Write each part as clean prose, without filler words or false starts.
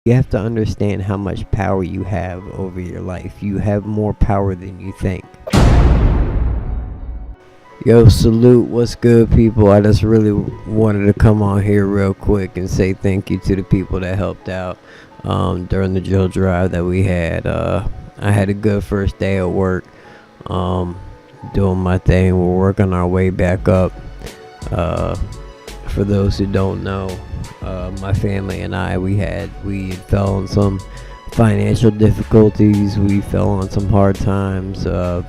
You have to understand how much power you have over your life. You have more power than you think. Yo, salute, what's good, people? I just really wanted to come on here real quick and say thank you to the people that helped out during the drill drive that we had. I had a good first day at work, doing my thing. We're working our way back up. For those who don't know, my family and I, we fell on some financial difficulties. We fell on some hard times. There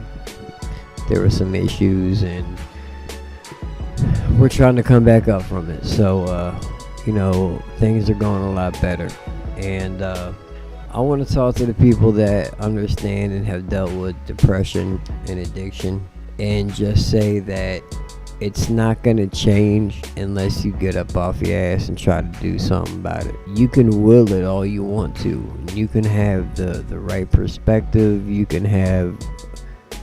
were some issues, and we're trying to come back up from it. So, things are going a lot better. And I want to talk to the people that understand and have dealt with depression and addiction, and just say that it's not going to change unless you get up off your ass and try to do something about it. You can will it all you want to. You can have the right perspective. You can have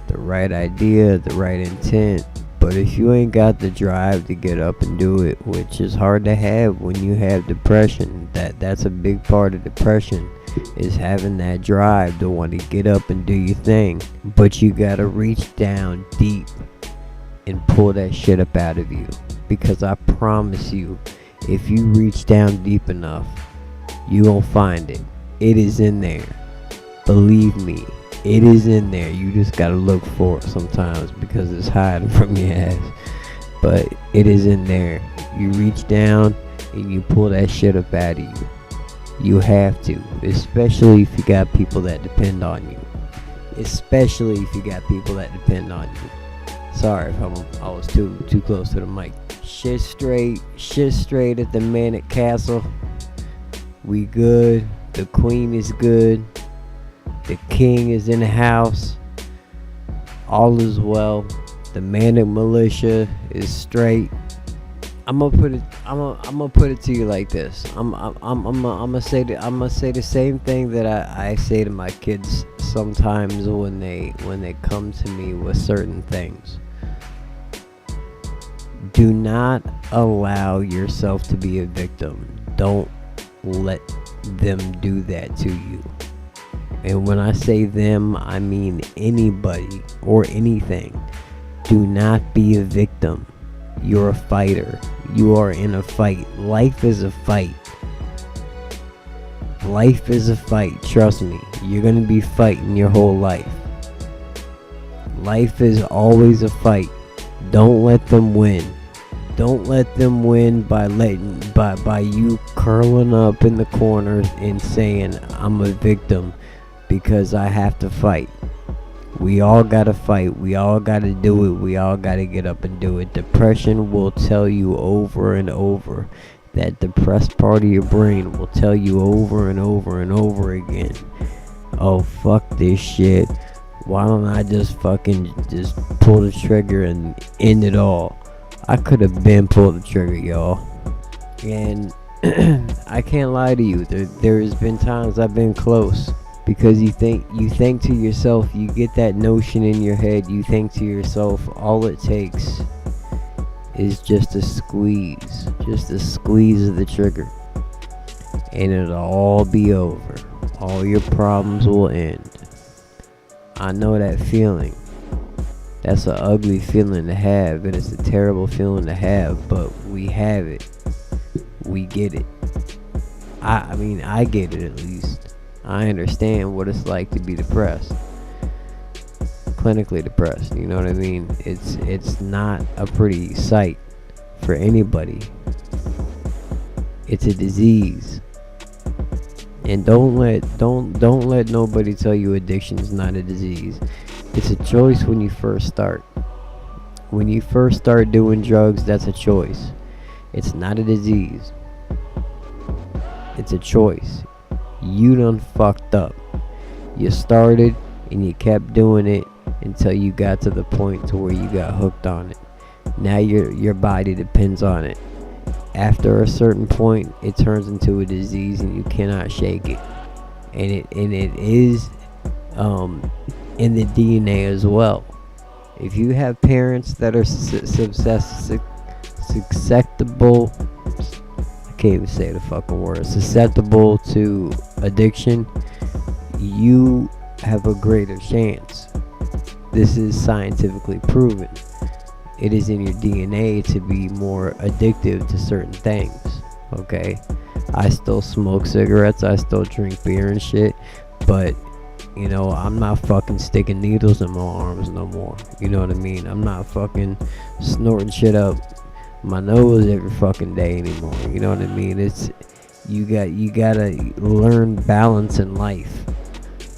the right idea, the right intent. But if you ain't got the drive to get up and do it, which is hard to have when you have depression, that's a big part of depression, is having that drive to want to get up and do your thing. But you got to reach down deep and pull that shit up out of you. Because I promise you, if you reach down deep enough, you gonna find it. It is in there. Believe me, it is in there. You just gotta look for it sometimes because it's hiding from your ass. But it is in there. You reach down and you pull that shit up out of you. You have to, especially if you got people that depend on you. Especially if you got people that depend on you. Sorry if I was too close to the mic. Shit straight at the Manik Castle. We good. The queen is good. The king is in the house. All is well. The Manik militia is straight. I'm gonna put it to you like this. I'm gonna say the same thing that I say to my kids sometimes when they come to me with certain things. Do not allow yourself to be a victim. Don't let them do that to you. And when I say them, I mean anybody or anything. Do not be a victim. You're a fighter. You are in a fight. Life is a fight. Life is a fight. Trust me. You're going to be fighting your whole life. Life is always a fight. Don't let them win. Don't let them win by you curling up in the corner and saying, I'm a victim because I have to fight. We all gotta fight. We all gotta do it. We all gotta get up and do it. Depression will tell you over and over. That depressed part of your brain will tell you over and over and over again, oh, fuck this shit. Why don't I just pull the trigger and end it all? I could have been pulled the trigger, y'all. And I can't lie to you. There has been times I've been close. Because you think to yourself, you get that notion in your head, you think to yourself, all it takes is just a squeeze of the trigger, and it'll all be over. All your problems will end. I know that feeling. That's an ugly feeling to have, and it's a terrible feeling to have, but we have it. We get it. I get it at least. I understand what it's like to be depressed. Clinically depressed, you know what I mean? It's not a pretty sight for anybody. It's a disease. And don't let nobody tell you addiction is not a disease. It's a choice when you first start. When you first start doing drugs, that's a choice. It's not a disease. It's a choice. You done fucked up. You started and you kept doing it until you got to the point to where you got hooked on it. Now your body depends on it. After a certain point, it turns into a disease and you cannot shake it. And it is in the DNA as well. If you have parents that are susceptible, I can't even say the fucking word, susceptible to addiction, you have a greater chance. This is scientifically proven. It is in your DNA to be more addictive to certain things. Okay, I still smoke cigarettes, I still drink beer and shit, but you know, I'm not fucking sticking needles in my arms no more. You know what I mean? I'm not fucking snorting shit up my nose every fucking day anymore. You know what I mean? It's you gotta learn balance in life.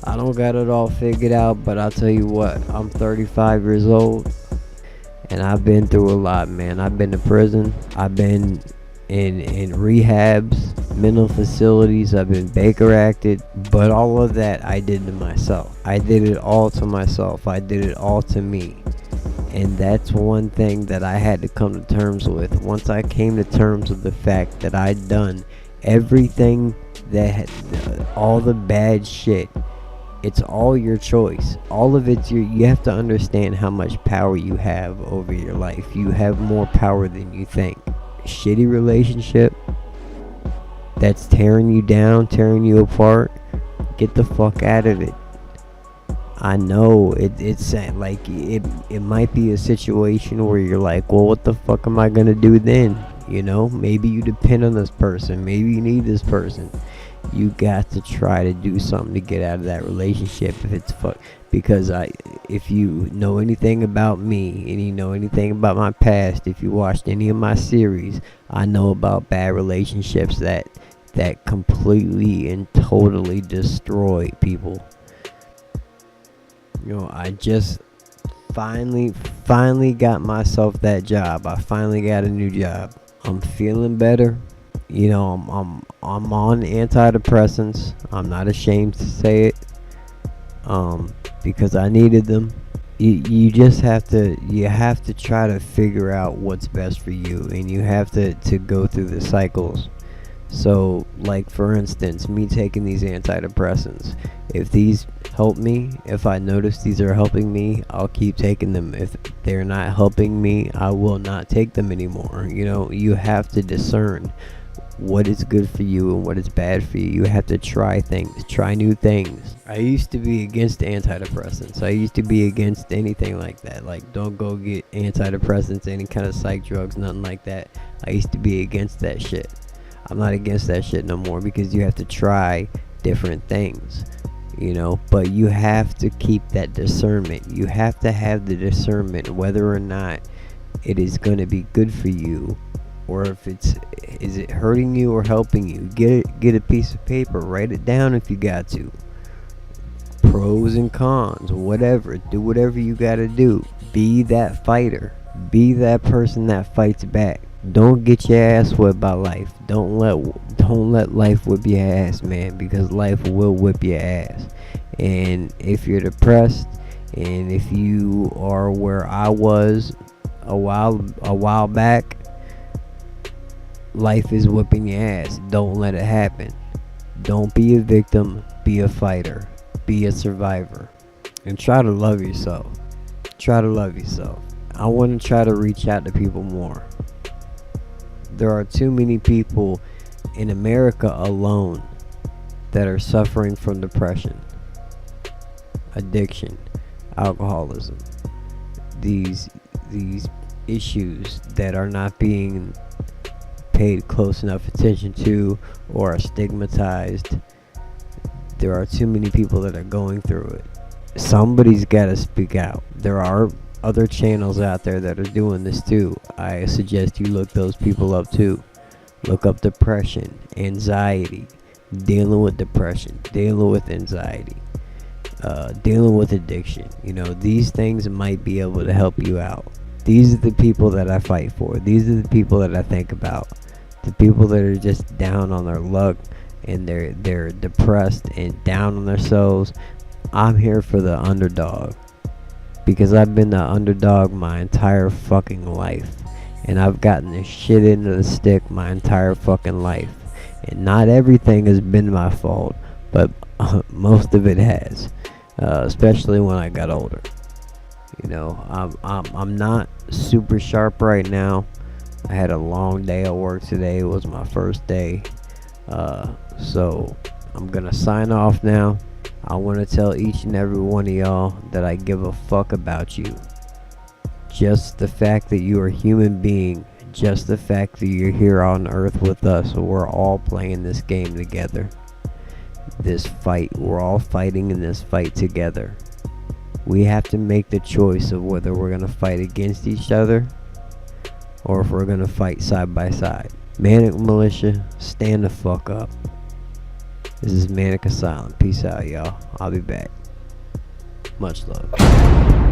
I don't got it all figured out, but I'll tell you what, I'm 35 years old and I've been through a lot, man. I've been to prison, I've been in rehabs, mental facilities, I've been Baker acted, but all of that I did to myself. I did it all to myself. I did it all to me. And that's one thing that I had to come to terms with. Once I came to terms with the fact that I'd done everything that all the bad shit, it's all your choice. All of it's you have to understand how much power you have over your life. You have more power than you think. Shitty relationship that's tearing you down, tearing you apart, get the fuck out of it. I know it's like it might be a situation where you're like, well, what the fuck am I gonna do then? You know, maybe you depend on this person, maybe you need this person. You got to try to do something to get out of that relationship if it's because if you know anything about me and you know anything about my past, if you watched any of my series, I know about bad relationships that completely and totally destroy people. You know, I just finally got myself that job. I finally got a new job. I'm feeling better. You know, I'm on antidepressants. I'm not ashamed to say it, because I needed them. You just have to try to figure out what's best for you, and you have to go through the cycles. So, like for instance, me taking these antidepressants, if these help me, if I notice these are helping me, I'll keep taking them. If they're not helping me, I will not take them anymore. You know, you have to discern what is good for you and what is bad for you. You have to try things, try new things. I used to be against antidepressants. I used to be against anything like that. Like, don't go get antidepressants, any kind of psych drugs, nothing like that. I used to be against that shit. I'm not against that shit no more, because you have to try different things, you know, but you have to keep that discernment. You have to have the discernment whether or not it is going to be good for you, or if is it hurting you or helping you. Get a piece of paper, write it down if you got to. Pros and cons, whatever. Do whatever you got to do. Be that fighter. Be that person that fights back. Don't get your ass whipped by life. Don't let life whip your ass, man, because life will whip your ass. And if you're depressed, and if you are where I was a while back, life is whipping your ass. Don't let it happen. Don't be a victim. Be a fighter. Be a survivor. And try to love yourself. Try to love yourself. I want to try to reach out to people more. There are too many people in America alone that are suffering from depression, addiction, alcoholism, these issues that are not being paid close enough attention to or are stigmatized. There are too many people that are going through it. Somebody's got to speak out. There are other channels out there that are doing this too. I suggest you look those people up too. Look up depression, anxiety, dealing with depression, dealing with anxiety, dealing with addiction. You know, these things might be able to help you out. These are the people that I fight for. These are the people that I think about. The people that are just down on their luck and they're depressed and down on themselves. I'm here for the underdog, because I've been the underdog my entire fucking life, and I've gotten the shit into the stick my entire fucking life, and not everything has been my fault, but most of it has, especially when I got older. You know, I'm not super sharp right now, I had a long day at work today. It was my first day. So I'm gonna sign off now. I want to tell each and every one of y'all that I give a fuck about you. Just the fact that you are a human being, just the fact that you're here on earth with us, we're all playing this game together. This fight, we're all fighting in this fight together. We have to make the choice of whether we're going to fight against each other or if we're going to fight side by side. Manik Militia, stand the fuck up. This is ManikAsylum. Peace out, y'all. I'll be back. Much love.